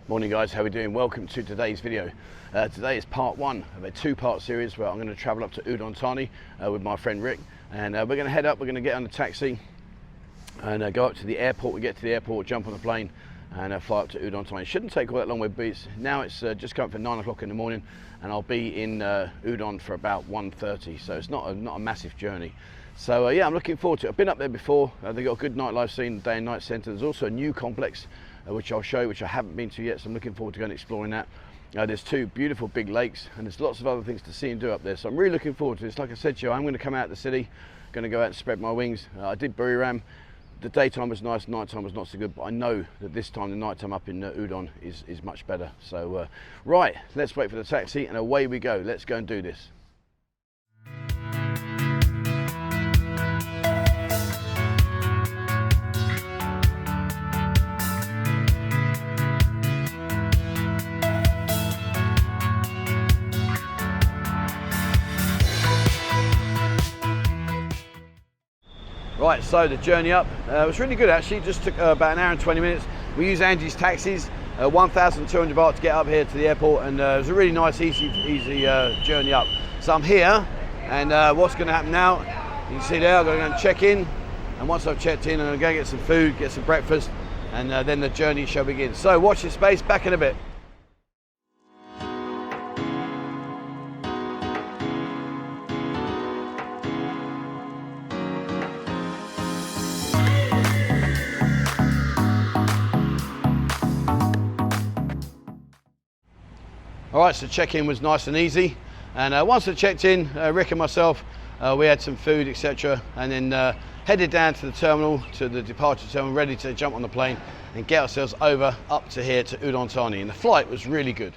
Morning guys, how are we doing? Welcome to today's video. Today is part one of a two-part series where I'm going to travel up to Udon Thani with my friend Rick, and we're going to head up, we're going to get on the taxi and go up to the airport. We get to the airport, jump on the plane and fly up to Udon Thani. It shouldn't take all that long, but now it's just come up for 9 o'clock in the morning, and I'll be in Udon for about 1:30, so it's not a massive journey. So yeah, I'm looking forward to it. I've been up there before. They've got a good nightlife scene, day and night centre. There's also a new complex which I'll show you, which I haven't been to yet, so I'm looking forward to going exploring that. There's two beautiful big lakes, and there's lots of other things to see and do up there, so I'm really looking forward to this. Like I said to you, I'm going to come out of the city, going to go out and spread my wings. I did Buriram. The daytime was nice, nighttime was not so good, but I know that this time the nighttime up in Udon is much better. So right, let's wait for the taxi and away we go. Let's go and do this. Right, so the journey up was really good actually. Just took about an hour and 20 minutes. We used Angie's taxis, 1,200 baht to get up here to the airport, and it was a really nice, easy journey up. So I'm here, and what's going to happen now? You can see there, I'm going to go and check in, and once I've checked in, I'm going to go get some food, get some breakfast, and then the journey shall begin. So watch this space, back in a bit. All right, so check-in was nice and easy, and once I checked in, Rick and myself, we had some food, etc., and then headed down to the terminal, to the departure terminal, ready to jump on the plane and get ourselves up to here to Udon Thani, and the flight was really good.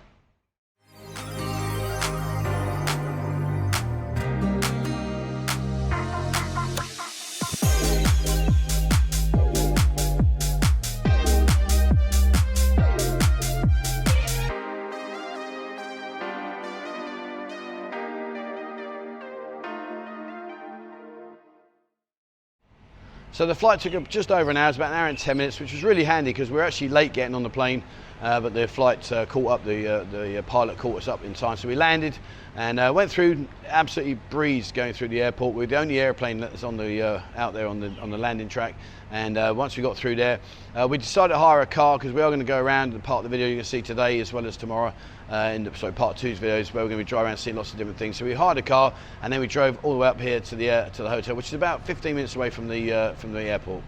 So the flight took just over an hour, it's about an hour and 10 minutes, which was really handy because we were actually late getting on the plane, but the flight caught up, the pilot caught us up in time. So we landed and went through, absolutely breezed going through the airport. We're the only airplane that's on the out there on the landing track, and once we got through there, we decided to hire a car because we are going to go around. The part of the video you're going to see today as well as tomorrow, part two's videos, where we're going to be driving around seeing lots of different things. So we hired a car and then we drove all the way up here to the hotel, which is about 15 minutes away from the airport.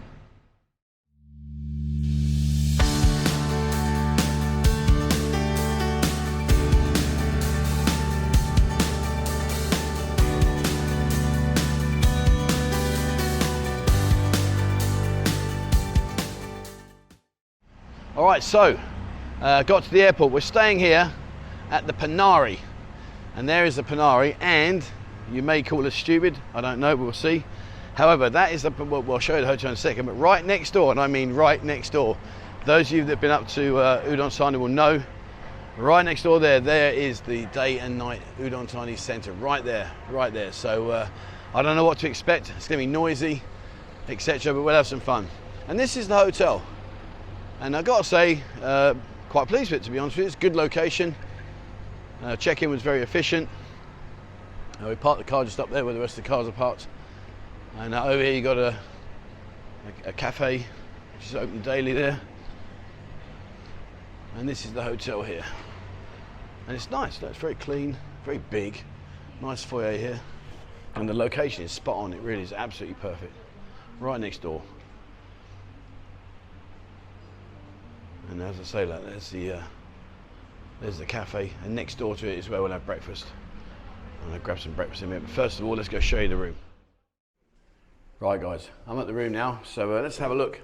All right, so got to the airport. We're staying here at the Panari, and there is the Panari, and you may call us stupid, I don't know, we'll see. However, that is well, I'll show you the hotel in a second, but right next door, and I mean right next door, those of you that have been up to Udon Thani will know, right next door there is the day and night Udon Thani centre, right there. So I don't know what to expect. It's going to be noisy, etc., but we'll have some fun. And this is the hotel. And I've got to say, quite pleased with it, to be honest with you. It's a good location. Check-in was very efficient. We parked the car just up there where the rest of the cars are parked. And over here you got a cafe, which is open daily there. And this is the hotel here. And it's nice, it's very clean, very big. Nice foyer here. And the location is spot on, it really is absolutely perfect. Right next door. And as I say that, there's the cafe, and next door to it is where we'll have breakfast. I'm going to grab some breakfast in a minute, but first of all, let's go show you the room. Right guys, I'm at the room now, so let's have a look.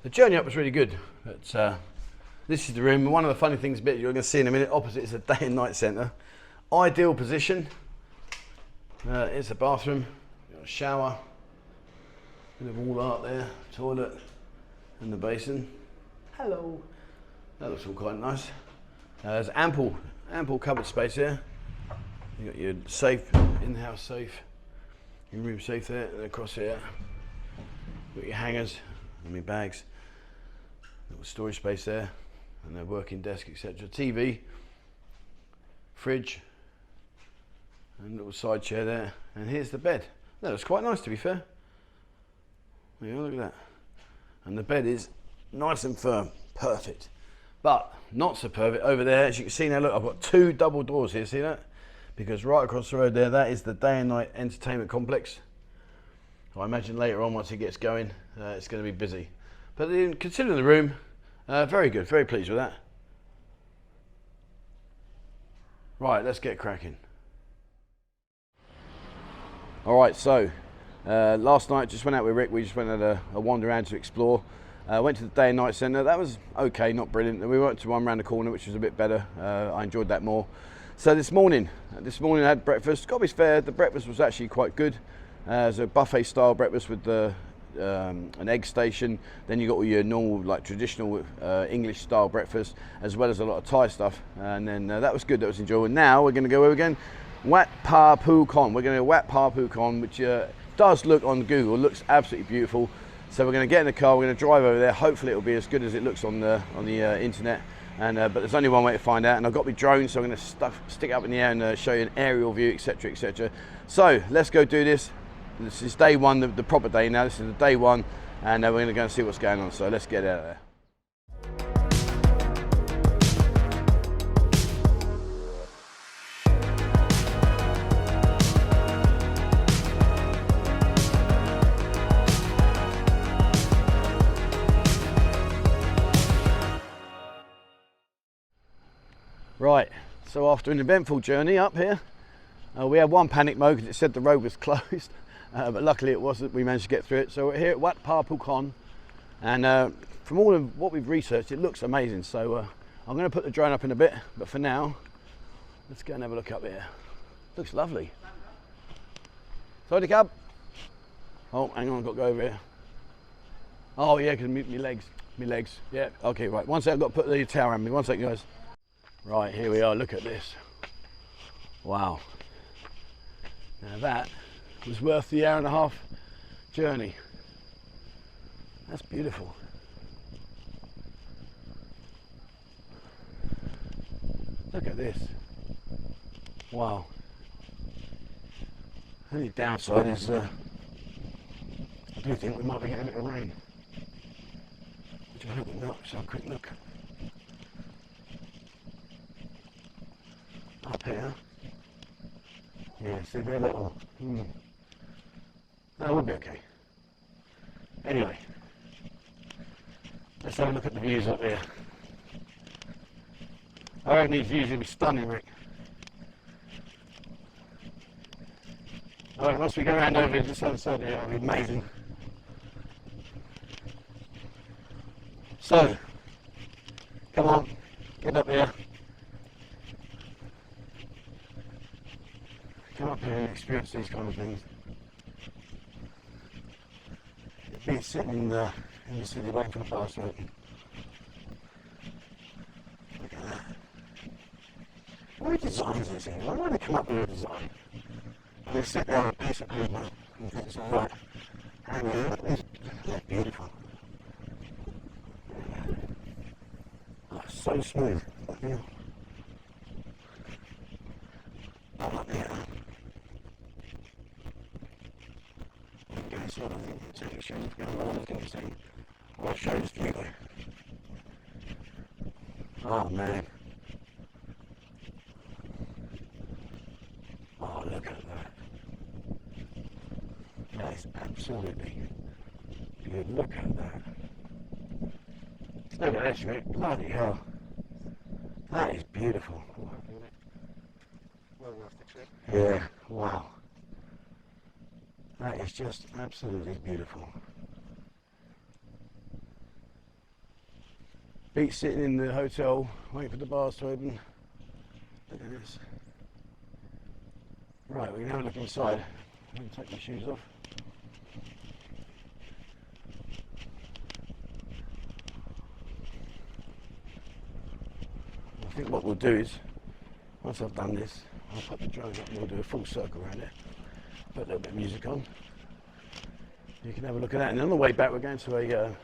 The journey up was really good, but this is the room. One of the funny things you're going to see in a minute, opposite is a day and night centre. Ideal position. It's a bathroom, got a shower, bit of wall art there, toilet, and the basin. Hello. That looks all quite nice. There's ample cupboard space here. You got your safe, in-house safe, your room safe there, and across here. Got your hangers and your bags. Little storage space there. and their working desk, etc. TV, fridge, and a little side chair there. And here's the bed. That looks quite nice, to be fair. There you go, look at that. And the bed is nice and firm, perfect. But not so perfect over there. As you can see now, look, I've got 2 double doors here, see that? Because right across the road there, that is the day and night entertainment complex. I imagine later on, once it gets going, it's going to be busy. But considering the room, very good, very pleased with that. Right, let's get cracking. All right, so last night just went out with Rick. We just went at a wander around to explore. Went to the day and night centre. That was okay, not brilliant. We went to one around the corner, which was a bit better. I enjoyed that more. So this morning I had breakfast. Got to be fair, the breakfast was actually quite good. It was a buffet style breakfast with an egg station. Then you got all your normal, like traditional English style breakfast, as well as a lot of Thai stuff. And then that was good. That was enjoyable. Now we're going to go where again? Wat Poo Con. We're going to Wat Poo Con, which does look on Google, looks absolutely beautiful. So we're going to get in the car, we're going to drive over there. Hopefully it'll be as good as it looks on the internet. And but there's only one way to find out. And I've got my drone, so I'm going to stick it up in the air and show you an aerial view, etc., etc. So let's go do this. This is day one, the proper day now. This is the day one, and we're going to go and see what's going on. So let's get out of there. Right, so after an eventful journey up here, we had one panic mode because it said the road was closed, but luckily it wasn't. We managed to get through it. So we're here at Wat Poo Con, and from all of what we've researched, it looks amazing. So I'm going to put the drone up in a bit, but for now, let's go and have a look up here. Looks lovely. Sorry, cab. Oh, hang on, I've got to go over here. Oh yeah, because my legs. Yeah, okay, right. One sec, I've got to put the towel around me. One sec, guys. Right, here we are, look at this. Wow. Now that was worth the hour-and-a-half journey. That's beautiful. Look at this. Wow. The only downside is I do think we might be getting a bit of rain. Which I hope we're not, so have a quick look. Up here, yeah, see very little. That would be okay. Anyway, let's have a look at the views up here. I reckon these views will be stunning, Rick. Alright, once we go around over here, this other side here, it'll be amazing. So, come on, get up here. Come up here and experience these kind of things. It beats sitting in the city waiting for the fast road. Look at that. Who designs this thing? Why don't they come up with a design? And they sit down and piece of paper and think it's alright. Hang on, look at this. They're beautiful. Oh, so smooth. Yeah. Up here. So I think it's actually shows if you're going to see what shows to you there. Oh man. Oh, look at that. That is absolutely good. Look at that. Look at this, Rick. Bloody hell. That is beautiful. Well worth the trip. Yeah, wow. That is just absolutely beautiful. Beats sitting in the hotel, waiting for the bars to open. Look at this. Right, we can have a look inside. I'm going to take my shoes off. I think what we'll do is, once I've done this, I'll put the drone up and we'll do a full circle around it. Put a little bit of music on. You can have a look at that. And on the way back, we're going to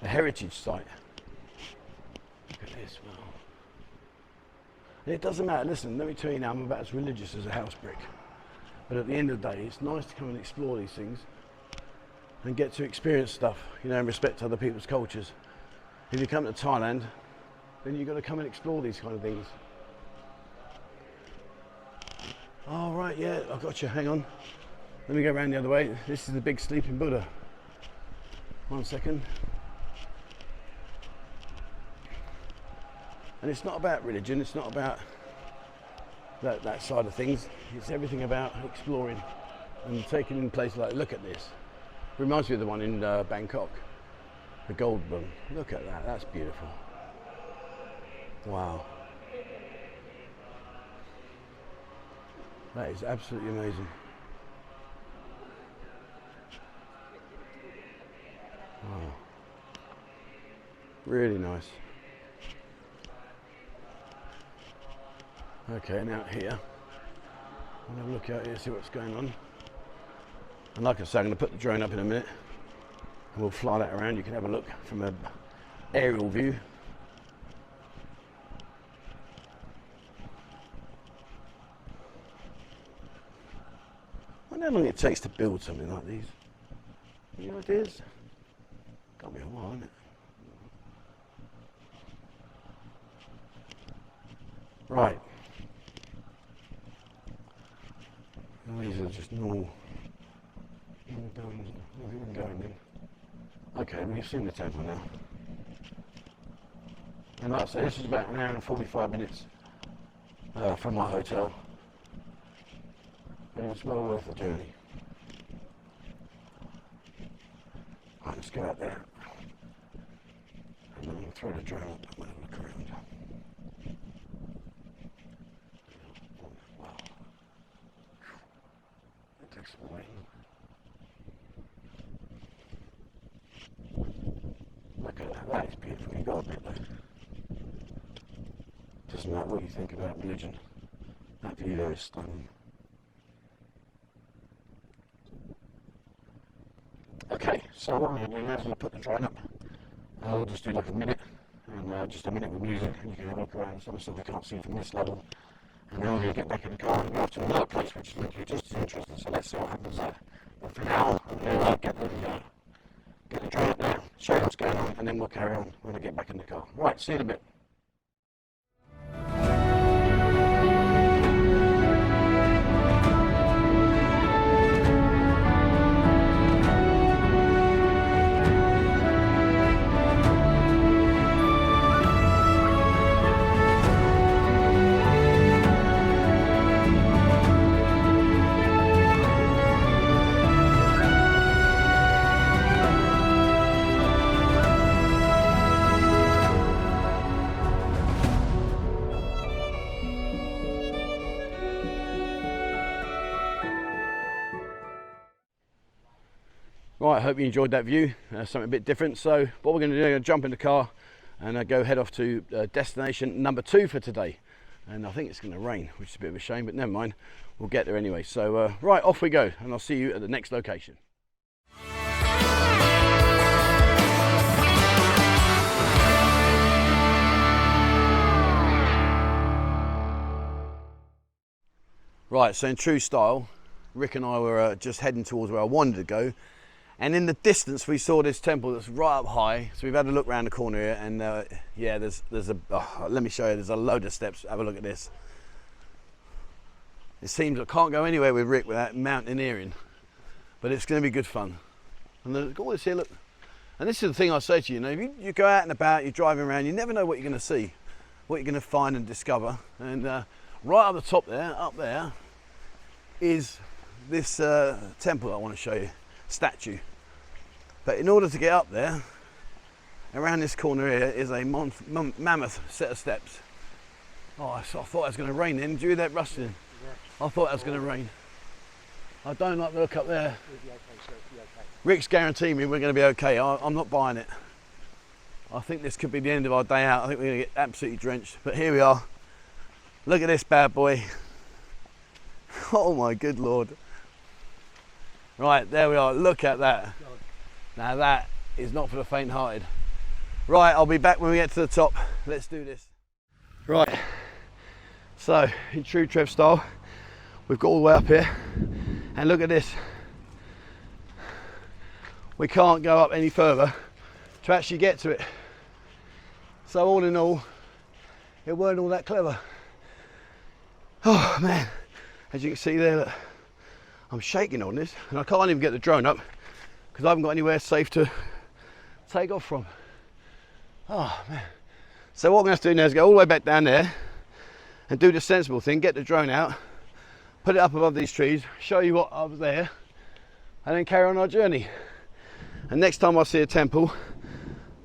a heritage site. Look at this, well. And it doesn't matter, listen, let me tell you now, I'm about as religious as a house brick. But at the end of the day, it's nice to come and explore these things and get to experience stuff, you know, and respect other people's cultures. If you come to Thailand, then you've got to come and explore these kind of things. Oh, right, yeah, I've got you, hang on. Let me go around the other way. This is the big sleeping Buddha. 1 second. And it's not about religion, it's not about that side of things. It's everything about exploring and taking in places like, look at this. Reminds me of the one in Bangkok, the gold one. Look at that, that's beautiful. Wow. That is absolutely amazing. Wow. Really nice. Okay, and out here, I'll have a look out here, see what's going on. And like I say, I'm going to put the drone up in a minute, and we'll fly that around. You can have a look from an aerial view. I wonder how long it takes to build something like these. Any ideas? Can't be a while, isn't it? Right. Well, these are just normal buildings. Where's it going then? Okay, we've seen the temple now. And like I say, this is about an hour and 45 minutes from my hotel. And it's well worth the journey. Right, let's go out there. And then we'll throw the drone up and we'll look around. Wow. That takes some waiting. Look at that, that is beautiful. You got a bit there. Doesn't matter what you think about religion. That view there is stunning. Okay, so what I'm going to do now is I'm going to put the drone up. I'll just do like a minute, and just a minute with music, and you can have a look around some stuff we can't see from this level. And then I'm going to get back in the car and go to another place which is looking just as interesting, so let's see what happens there. But for now, I'm going to get the drone up now, show you what's going on, and then we'll carry on when I get back in the car. Right, see you in a bit. Right, I hope you enjoyed that view, something a bit different. So what we're going to do, I'm going to jump in the car and go head off to destination number 2 for today. And I think it's going to rain, which is a bit of a shame, but never mind, we'll get there anyway. So right, off we go, and I'll see you at the next location. Right, so in true style, Rick and I were just heading towards where I wanted to go. And in the distance, we saw this temple that's right up high. So we've had a look around the corner here, and yeah, there's a. Let me show you. There's a load of steps. Have a look at this. It seems I can't go anywhere with Rick without mountaineering, but it's going to be good fun. And look at all this here. Look, and this is the thing I say to you. If you go out and about, you're driving around, you never know what you're going to see, what you're going to find and discover. And right up the top there, up there, is this temple I want to show you, statue. But in order to get up there, around this corner here is a mammoth set of steps. Oh, I thought it was going to rain then. Did you hear that rustling? Yeah. I thought it was going to rain. I don't like the look up there. We'll be okay, sir. We'll be okay. Rick's guaranteed me we're going to be okay. I'm not buying it. I think this could be the end of our day out. I think we're going to get absolutely drenched. But here we are. Look at this bad boy. Oh my good Lord. Right, there we are. Look at that. Now that is not for the faint-hearted. Right, I'll be back when we get to the top. Let's do this. Right, so in true Trev style, we've got all the way up here, and look at this. We can't go up any further to actually get to it. So all in all, it weren't all that clever. Oh man, as you can see there, look, I'm shaking on this, and I can't even get the drone up because I haven't got anywhere safe to take off from. Oh man. So what I'm going to have to do now is go all the way back down there and do the sensible thing, get the drone out, put it up above these trees, show you what I was there, and then carry on our journey. And next time I see a temple,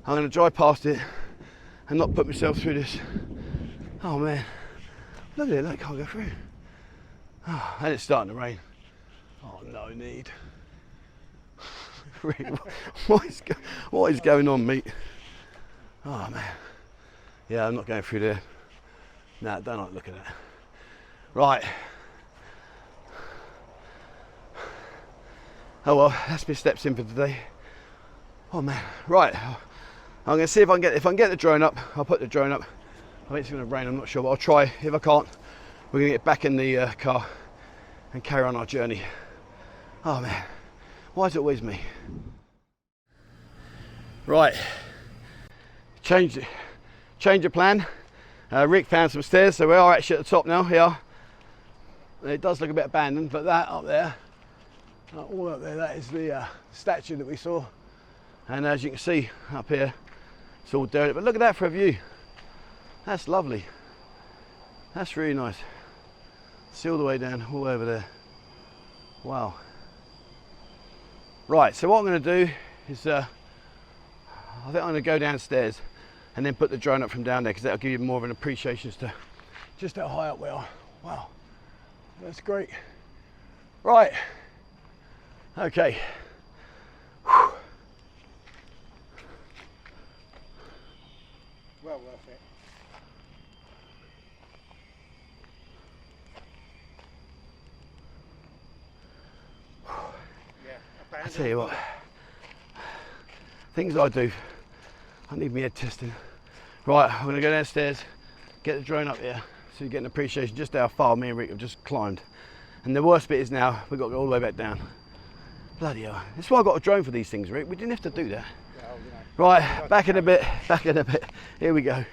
I'm going to drive past it and not put myself through this. Oh man, look at it, look, can't go through. Oh, and it's starting to rain. Oh, no need. What is going on, mate? Oh man. Yeah, I'm not going through there. No, I don't like looking at it. Right. Oh well, that's my steps in for today. Oh man. Right. I'm going to see if I can get the drone up. I'll put the drone up. I think it's going to rain, I'm not sure, but I'll try. If I can't, we're going to get back in the car and carry on our journey. Oh man, why is it always me? Right. Change of plan. Rick found some stairs, so we are actually at the top now. Here, it does look a bit abandoned, but that up there, all up there, that is the statue that we saw. And as you can see up here, it's all dirty. But look at that for a view. That's lovely. That's really nice. See all the way down, all over there. Wow. Right. So what I'm going to do is, I think I'm going to go downstairs and then put the drone up from down there, because that'll give you more of an appreciation as to just how high up we are. Wow, that's great. Right, okay. Whew. Well worth it. Yeah, I tell you what, things I do, I need my head testing. Right, I'm going to go downstairs, get the drone up here, so you get an appreciation just how far me and Rick have just climbed. And the worst bit is now, we've got to go all the way back down. Bloody hell. That's why I got a drone for these things, Rick. We didn't have to do that. Well, you know. Right, back in a bit, Here we go.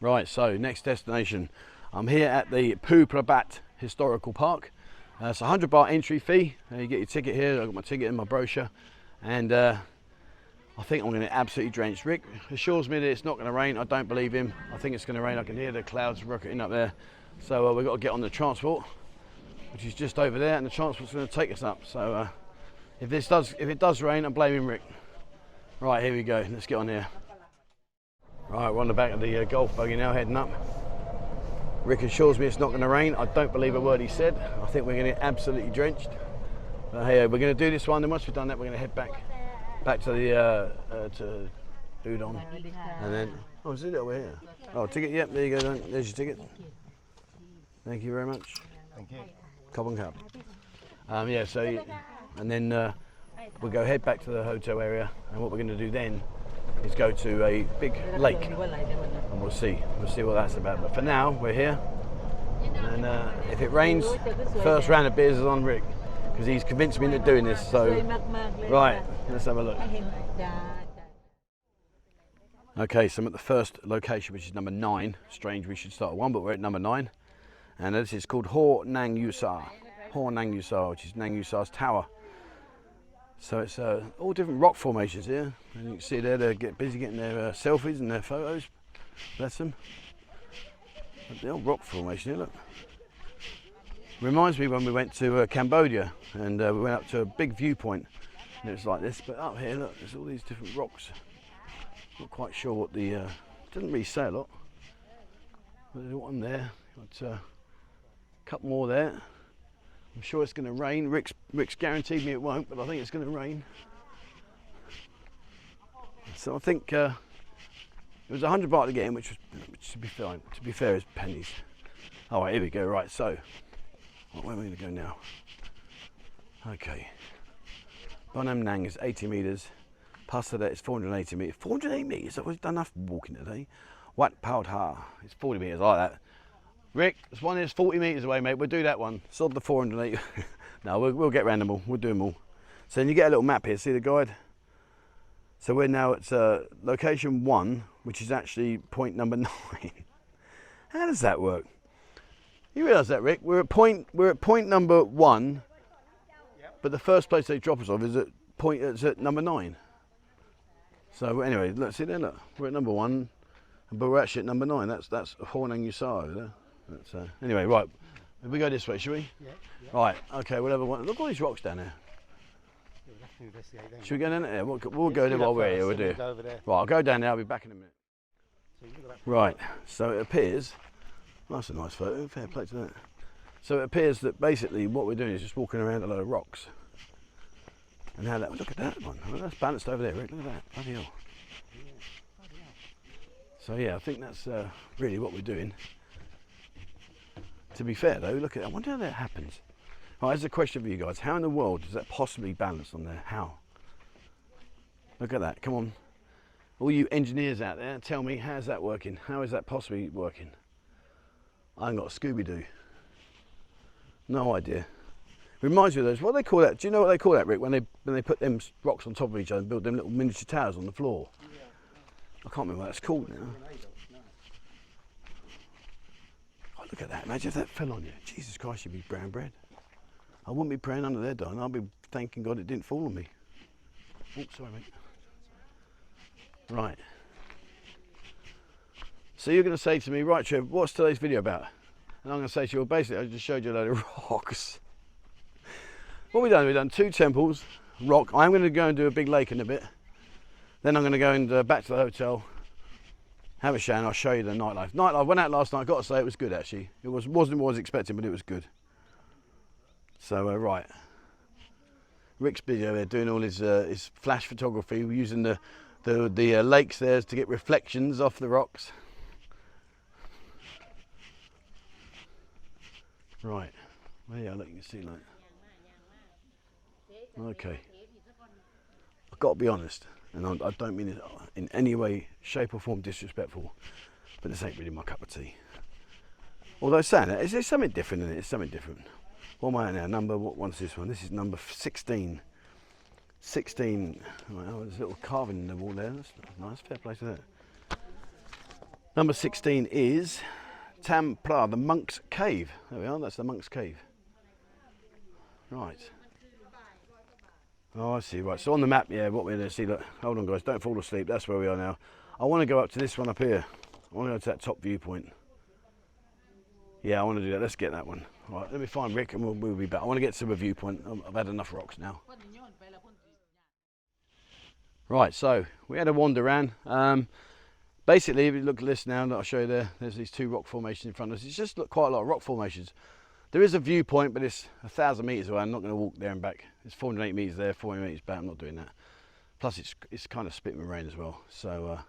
Right, so next destination. I'm here at the Phrabat Historical Park. It's a £100 entry fee. You get your ticket here. I've got my ticket in my brochure, and I think I'm going to get absolutely drenched. Rick assures me that it's not going to rain. I don't believe him. I think it's going to rain. I can hear the clouds rocketing up there. So we've got to get on the transport, which is just over there, and the transport's going to take us up. So if it does rain, I'm blaming Rick. Right, here we go. Let's get on here. Right, we're on the back of the golf buggy now, heading up. Rick assures me it's not going to rain. I don't believe a word he said. I think we're going to get absolutely drenched. But hey, we're going to do this one. Then once we've done that, we're going to head back to the to Udon, and then is it over here? Oh, ticket. Yep, there you go. There's your ticket. Thank you very much. Thank you. Cup and cup. Yeah. So, and then we'll go head back to the hotel area, and what we're going to do then is go to a big lake, and we'll see what that's about. But for now, we're here, and if it rains, first round of beers is on Rick, because he's convinced me into doing this. So, right, let's have a look. Okay, so I'm at the first location, which is number 9. Strange, we should start at 1, but we're at number 9, and this is called Ho Nang Yusa, which is Nang Yusa's tower. So it's all different rock formations here, and you can see there they're busy getting their selfies and their photos. Bless them. But the old rock formation here, look. Reminds me when we went to Cambodia, and we went up to a big viewpoint, and it was like this. But up here, look, there's all these different rocks. Not quite sure what the doesn't really say a lot. But there's one there. Got a couple more there. I'm sure it's going to rain. Rick's guaranteed me it won't, but I think it's going to rain. So I think it was 100 baht to get in, which to be fine. To be fair, is pennies. All right, here we go. Right, so where am I going to go now? Okay. Bonam Nang is 80 metres. Pattaya is 480 metres. 480 metres? I've done enough walking today. Wat Poo Con is 40 metres, like that. Rick, this one is 40 metres away, mate. We'll do that one. Sod the 480. No, we'll get round them all. We'll do them all. So then you get a little map here. See the guide? So we're now at location 1, which is actually point number 9. How does that work? You realise that, Rick? We're at point number 1, but the first place they drop us off is at number 9. So anyway, let's see there. Look, we're at number 1, but we're actually at number 9. That's Hornang Yusa over there. Anyway, right. If we go this way, shall we? Yeah. Right. Okay. Whatever. Look at all these rocks down there. Should we go down there? We'll go there while we're here. We'll do it. Right. I'll go down there. I'll be back in a minute. Right. So it appears. That's a nice photo. Fair play to that. So it appears that basically what we're doing is just walking around a load of rocks. And now look at that one. Oh, that's balanced over there, Rick. Look at that. Bloody hell. So yeah, I think that's really what we're doing. To be fair though, look at that. I wonder how that happens. Right, here's a question for you guys. How in the world does that possibly balance on there? How? Look at that. Come on. All you engineers out there, tell me, how's that working? How is that possibly working? I ain't got a Scooby-Doo. No idea. Reminds me of those, what do they call that? Do you know what they call that, Rick? When they put them rocks on top of each other and build them little miniature towers on the floor. I can't remember what that's called now. Oh, look at that. Imagine if that fell on you. Jesus Christ, you'd be brown bread. I wouldn't be praying under there, darling. I'd be thanking God it didn't fall on me. Oh, sorry, mate. Right. So you're going to say to me, right, Trev, what's today's video about? And I'm going to say to you, well, basically, I just showed you a load of rocks. What we've done, 2 temples, rock. I'm going to go and do a big lake in a bit. Then I'm going to go and back to the hotel, have a shower, and I'll show you the nightlife. Nightlife went out last night. I've got to say it was good actually. It wasn't what I was expecting, but it was good. So right, Rick's busy over there doing all his flash photography. We're using the lakes there to get reflections off the rocks. Right, well, yeah, look, you can see like. Okay, I've got to be honest, and I don't mean it in any way, shape or form disrespectful, but this ain't really my cup of tea. Although saying that, there's something different in it, it's something different. What am I at now? What one's this one? This is number 16. 16, right, oh, there's a little carving in the wall there, that's nice, fair play to that. Number 16 is Tam Pla, the Monk's Cave. There we are, that's the Monk's Cave. Right. Oh, I see, right, so on the map, yeah, what we're going to see, look, hold on guys, don't fall asleep, that's where we are now. I want to go up to this one up here. I want to go to that top viewpoint. Yeah, I want to do that, let's get that one. Right, let me find Rick and we'll be back. I want to get to a viewpoint, I've had enough rocks now. Right, so we had a wander around. Basically, if you look at this now, that I'll show you there, there's these 2 rock formations in front of us. It's just quite a lot of rock formations. There is a viewpoint, but it's 1,000 metres away. I'm not going to walk there and back. It's 408 metres there, 400 metres back. I'm not doing that. Plus, it's kind of spitting with rain as well. So,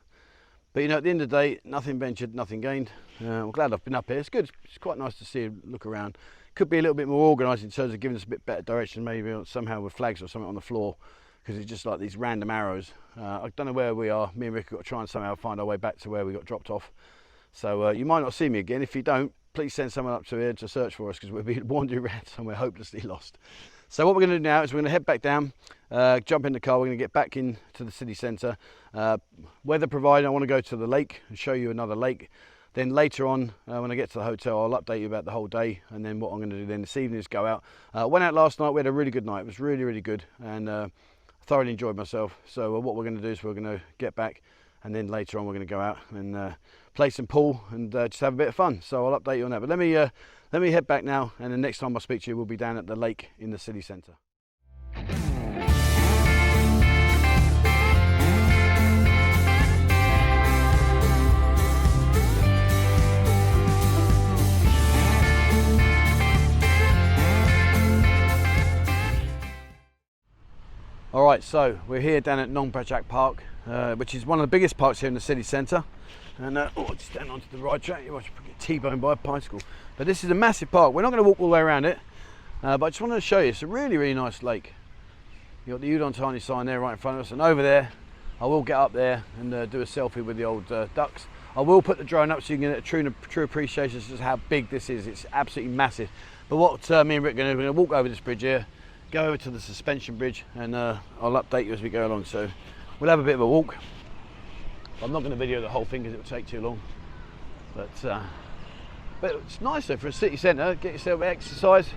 but you know, at the end of the day, nothing ventured, nothing gained. I'm glad I've been up here. It's good. It's quite nice to see, look around. Could be a little bit more organised in terms of giving us a bit better direction, maybe somehow with flags or something on the floor, because it's just like these random arrows. I don't know where we are. Me and Rick have got to try and somehow find our way back to where we got dropped off. So you might not see me again. If you don't, please send someone up to here to search for us, because we'll be wandering around somewhere hopelessly lost. So what we're going to do now is we're going to head back down, jump in the car. We're going to get back into the city centre. Weather providing, I want to go to the lake and show you another lake. Then later on, when I get to the hotel, I'll update you about the whole day. And then what I'm going to do then this evening is go out. Went out last night. We had a really good night. It was really, really good. And thoroughly enjoyed myself. So what we're going to do is we're going to get back, and then later on we're going to go out and play some pool and just have a bit of fun. So I'll update you on that. But let me head back now, and the next time I speak to you, we'll be down at the lake in the city centre. Alright, so we're here down at Nong Pachak Park, which is one of the biggest parks here in the city centre. And just down onto the right track, you watch get T-boned by a bicycle. But this is a massive park. We're not going to walk all the way around it, but I just wanted to show you. It's a really, really nice lake. You've got the Udon Thani sign there right in front of us, and over there, I will get up there and do a selfie with the old ducks. I will put the drone up so you can get a true appreciation of just how big this is. It's absolutely massive. But what me and Rick are going to do, we're going to walk over this bridge here, go over to the suspension bridge, and I'll update you as we go along. So we'll have a bit of a walk. I'm not going to video the whole thing because it will take too long. But it's nice though for a city centre. Get yourself exercise.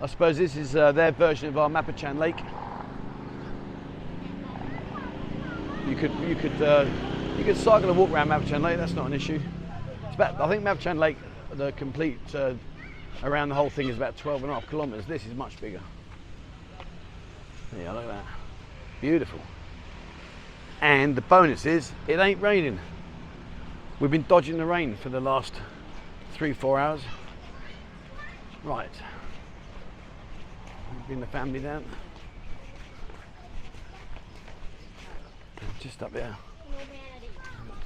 I suppose this is their version of our Mapachan Lake. You could cycle and walk around Mapachan Lake. That's not an issue. It's about, I think Mapachan Lake, the complete around the whole thing is about 12.5 kilometres. This is much bigger. Yeah, look at that. Beautiful. And the bonus is, it ain't raining. We've been dodging the rain for the last 3-4 hours. Right. Bring the family down. Just up there.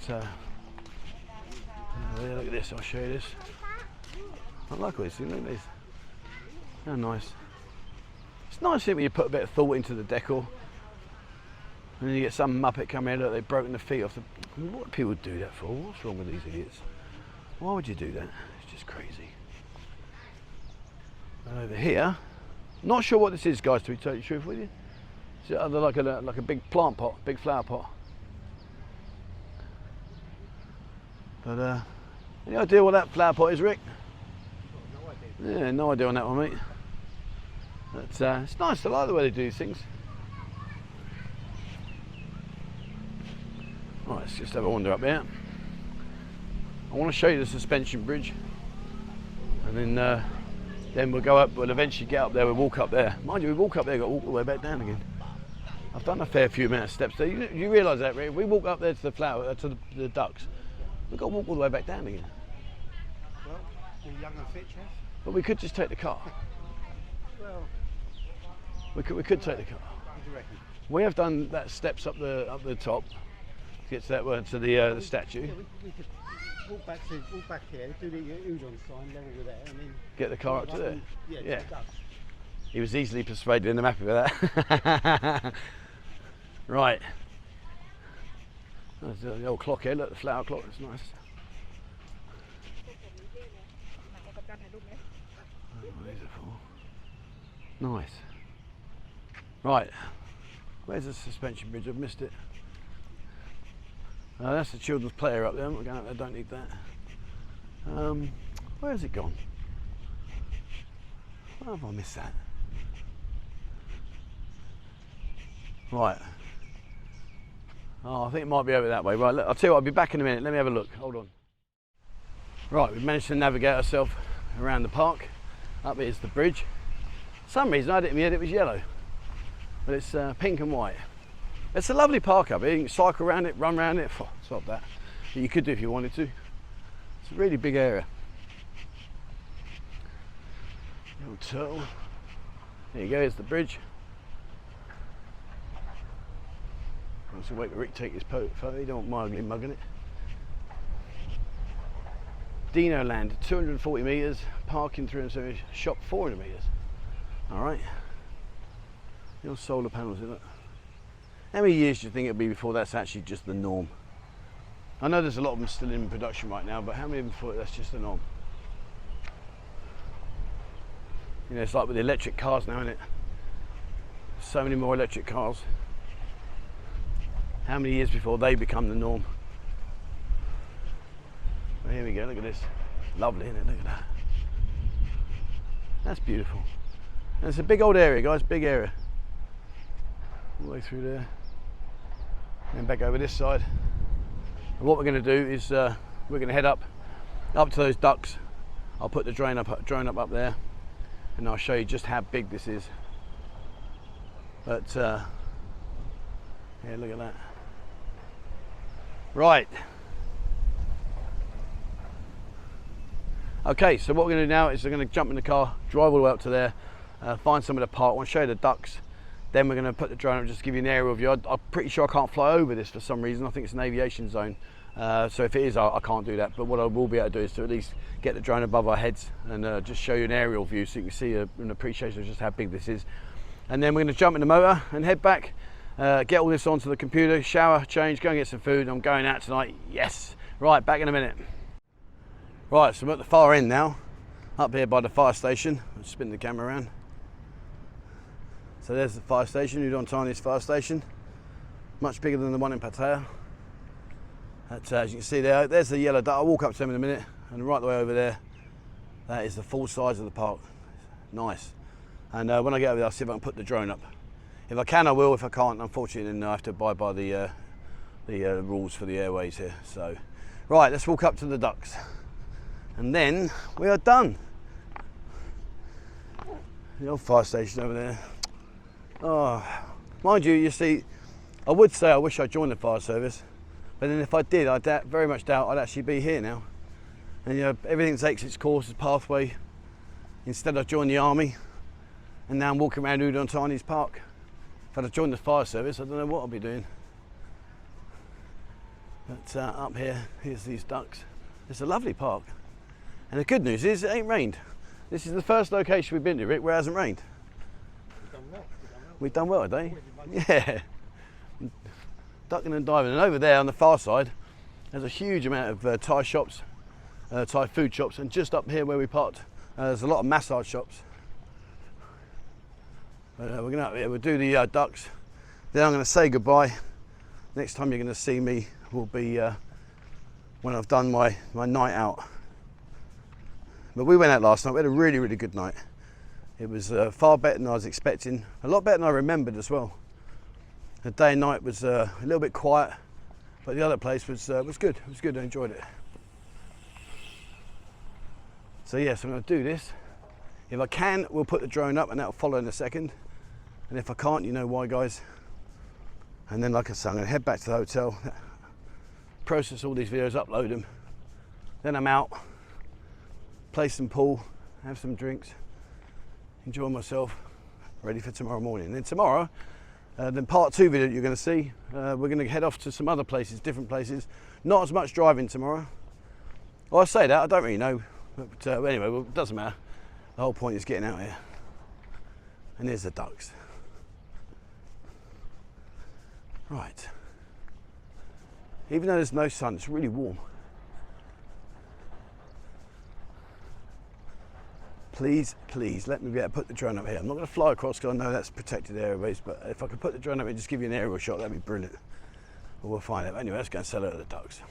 But, look at this, I'll show you this. I like all this, look at this. How nice. It's nice when you put a bit of thought into the decor. And then you get some muppet come in, look, they've broken the feet off the... What do people do that for? What's wrong with these idiots? Why would you do that? It's just crazy. And over here, not sure what this is, guys, to be totally truthful with you. It's like a big plant pot, big flower pot. But any idea what that flower pot is, Rick? No idea. Yeah, no idea on that one, mate. But it's nice. I like the way they do these things. Right, let's just have a wander up there. I want to show you the suspension bridge, and then we'll go up. We'll eventually get up there. We'll walk up there. Mind you, we walk up there, got to walk all the way back down again. I've done a fair few amount of steps there. You realise that, Rick? If we walk up there to the flower, to the ducks, we've got to walk all the way back down again. Well, you're young and fit, Chef. But we could just take the car. Well, we could take the car. what do you reckon? We have done that steps up the top to get to that to the statue. Yeah, we could walk back here, do the Udon sign level with that, and then Get the car up to there. Yeah. He was easily persuaded, and I'm happy with that. Right. There's the old clock here, look, the flower clock, it's nice. Oh, these are for? Nice. Right. Where's the suspension bridge? I've missed it. That's the children's player up there. We're going up there, don't need that. Where has it gone? Why have I missed that? Right. Oh, I think it might be over that way. Right, look, I'll tell you what, I'll be back in a minute. Let me have a look. Hold on. Right, we've managed to navigate ourselves around the park. Up here's the bridge. For some reason I had it in my head it was yellow, but it's pink and white. It's a lovely park up here. You can cycle around it, run around it. Stop that. But you could do if you wanted to. It's a really big area. Little turtle. There you go, here's the bridge. I'm just wait for Rick to take his photo. You don't want mildly mugging it. Dino Land, 240 metres, parking 370, shop 400 metres. Alright. The old solar panels, isn't it? How many years do you think it'll be before that's actually just the norm? I know there's a lot of them still in production right now, but how many before that's just the norm? You know, it's like with the electric cars now, isn't it? So many more electric cars. How many years before they become the norm? Well, here we go, look at this. Lovely, isn't it? Look at that. That's beautiful. And it's a big old area, guys, big area. all the way through there, and then back over this side. And what we're going to do is we're going to head up to those ducks. I'll put the drone up there, and I'll show you just how big this is. But yeah, look at that. Right. Okay, so what we're going to do now is we're going to jump in the car, drive all the way up to there, find some of the park. I want to show you the ducks. Then we're going to put the drone up, just to give you an aerial view. I'm pretty sure I can't fly over this for some reason. I think it's an aviation zone. So if it is, I can't do that. But what I will be able to do is to at least get the drone above our heads and just show you an aerial view so you can see an appreciation of just how big this is. And then we're going to jump in the motor and head back, get all this onto the computer, shower, change, go and get some food. I'm going out tonight. Yes. Right, back in a minute. Right, so I'm at the far end now, up here by the fire station. I'll spin the camera around. So there's the fire station, Udon Thani's fire station. Much bigger than the one in Pattaya. As you can see there's the yellow duck. I'll walk up to them in a minute, and right the way over there, that is the full size of the park. Nice. And when I get over there, I'll see if I can put the drone up. If I can, I will. If I can't, unfortunately, then I have to abide by the rules for the airways here. So, right, let's walk up to the ducks. And then we are done. The old fire station over there. Oh, mind you, you see, I would say I wish I joined the fire service, but then if I did, I very much doubt I'd actually be here now. And you know, everything takes its course, its pathway. Instead I joined the army, and now I'm walking around Udon Thani's park. If I'd have joined the fire service, I don't know what I'd be doing. But up here, here's these ducks. It's a lovely park. And the good news is it ain't rained. This is the first location we've been to, Rick, where it hasn't rained. We've done well today. Yeah. Ducking and diving. And over there on the far side, there's a huge amount of Thai shops, Thai food shops. And just up here where we parked, there's a lot of massage shops. But we're going up here, we'll do the ducks. Then I'm going to say goodbye. Next time you're going to see me will be when I've done my night out. But we went out last night. We had a really, really good night. It was far better than I was expecting. A lot better than I remembered as well. The day and night was a little bit quiet, but the other place was good. It was good. I enjoyed it. So yes, I'm going to do this. If I can, we'll put the drone up, and that'll follow in a second. And if I can't, you know why, guys. And then, like I said, I'm going to head back to the hotel, process all these videos, upload them. Then I'm out, play some pool, have some drinks, enjoy myself, ready for tomorrow morning. And then tomorrow, then part 2 video you're going to see, we're going to head off to some other places, different places. Not as much driving tomorrow. Well, I say that, I don't really know. But anyway, well, it doesn't matter. The whole point is getting out here. And here's the ducks. Right. Even though there's no sun, it's really warm. Please, please, let me be able to put the drone up here. I'm not going to fly across because I know that's protected airways, but if I could put the drone up here and just give you an aerial shot, that'd be brilliant. But we'll find out. Anyway, let's go and sell out the ducks.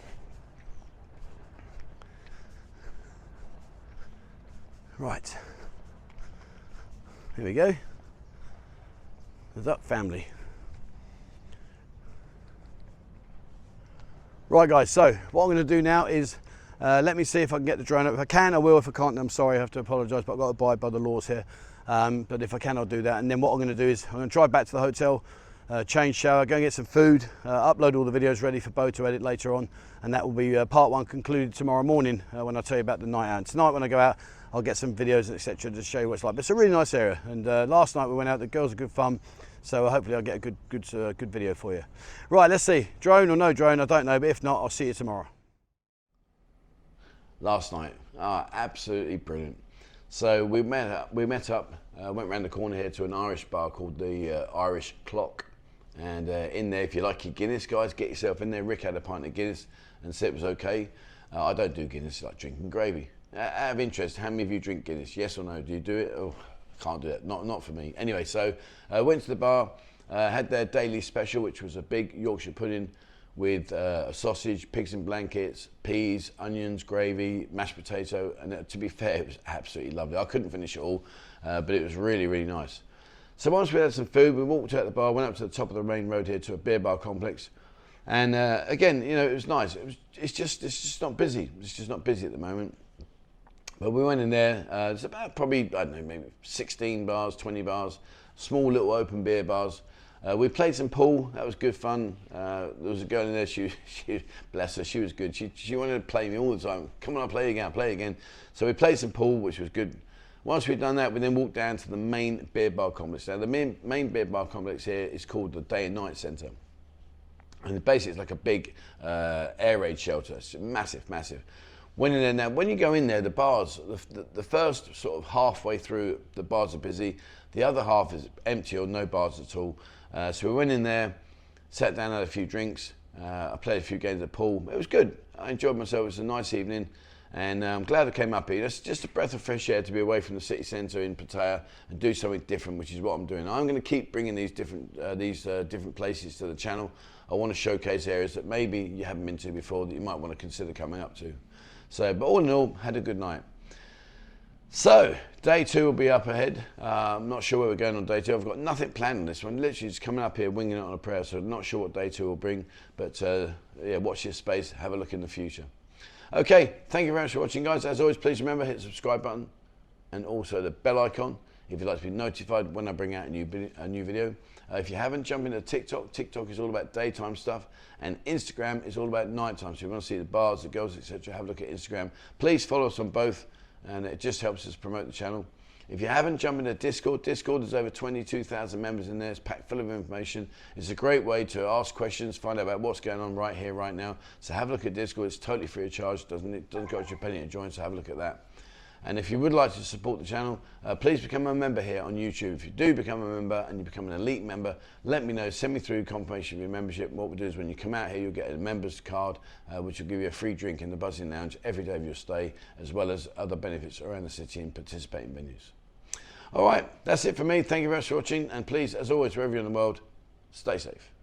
Right. Here we go. The duck family. Right guys, so what I'm going to do now is let me see if I can get the drone up. If I can, I will. If I can't, I'm sorry, I have to apologise, but I've got to abide by the laws here. But if I can, I'll do that. And then what I'm going to do is I'm going to drive back to the hotel, change, shower, go and get some food, upload all the videos ready for Bo to edit later on. And that will be part 1 concluded tomorrow morning when I tell you about the night out. And tonight when I go out, I'll get some videos, etc., to show you what it's like. But it's a really nice area. And last night we went out, the girls are good fun. So hopefully I'll get a good video for you. Right, let's see. Drone or no drone, I don't know. But if not, I'll see you tomorrow. Last night, absolutely brilliant. So we met up, went around the corner here to an Irish bar called the Irish Clock. And in there, if you like your Guinness, guys, get yourself in there. Rick had a pint of Guinness and said it was okay. I don't do Guinness, I like drinking gravy. Out of interest, how many of you drink Guinness? Yes or no? Do you do it? Oh, can't do it. Not for me. Anyway, so went to the bar, had their daily special, which was a big Yorkshire pudding with a sausage, pigs in blankets, peas, onions, gravy, mashed potato. And to be fair, it was absolutely lovely. I couldn't finish it all, but it was really, really nice. So once we had some food, we walked out the bar, went up to the top of the main road here to a beer bar complex. And again, you know, it was nice. It's just not busy. It's just not busy at the moment. But we went in there. It's about probably, I don't know, maybe 16 bars, 20 bars, small little open beer bars. We played some pool. That was good fun. There was a girl in there. She bless her, she was good. She wanted to play me all the time. Come on, I'll play again, play again. So we played some pool, which was good. Once we'd done that, we then walked down to the main beer bar complex. Now, the main beer bar complex here is called the Day and Night Centre. And basically, it's like a big air raid shelter. It's massive, massive. Went in there. Now, when you go in there, the bars, the first sort of halfway through, the bars are busy. The other half is empty or no bars at all. So we went in there, sat down, had a few drinks. I played a few games of pool. It was good. I enjoyed myself. It was a nice evening. And I'm glad I came up here. It's just a breath of fresh air to be away from the city centre in Pattaya and do something different, which is what I'm doing. I'm going to keep bringing these different places to the channel. I want to showcase areas that maybe you haven't been to before that you might want to consider coming up to. So, but all in all, had a good night. So, day 2 will be up ahead. I'm not sure where we're going on day 2. I've got nothing planned on this one. Literally just coming up here, winging it on a prayer. So, I'm not sure what day 2 will bring. But yeah, watch this space. Have a look in the future. Okay, thank you very much for watching, guys. As always, please remember, hit the subscribe button and also the bell icon if you'd like to be notified when I bring out a new video. If you haven't, jump into TikTok. TikTok is all about daytime stuff, and Instagram is all about nighttime. So if you want to see the bars, the girls, etc., have a look at Instagram. Please follow us on both, and it just helps us promote the channel. If you haven't, jump into Discord. Discord is over 22,000 members in there. It's packed full of information. It's a great way to ask questions, find out about what's going on right here, right now. So have a look at Discord. It's totally free of charge. Doesn't cost you a penny to join, so have a look at that. And if you would like to support the channel, please become a member here on YouTube. If you do become a member and you become an elite member, let me know. Send me through confirmation of your membership. What we'll do is when you come out here, you'll get a member's card, which will give you a free drink in the Buzzing Lounge every day of your stay, as well as other benefits around the city and participating venues. All right, that's it for me. Thank you very much for watching. And please, as always, wherever you're in the world, stay safe.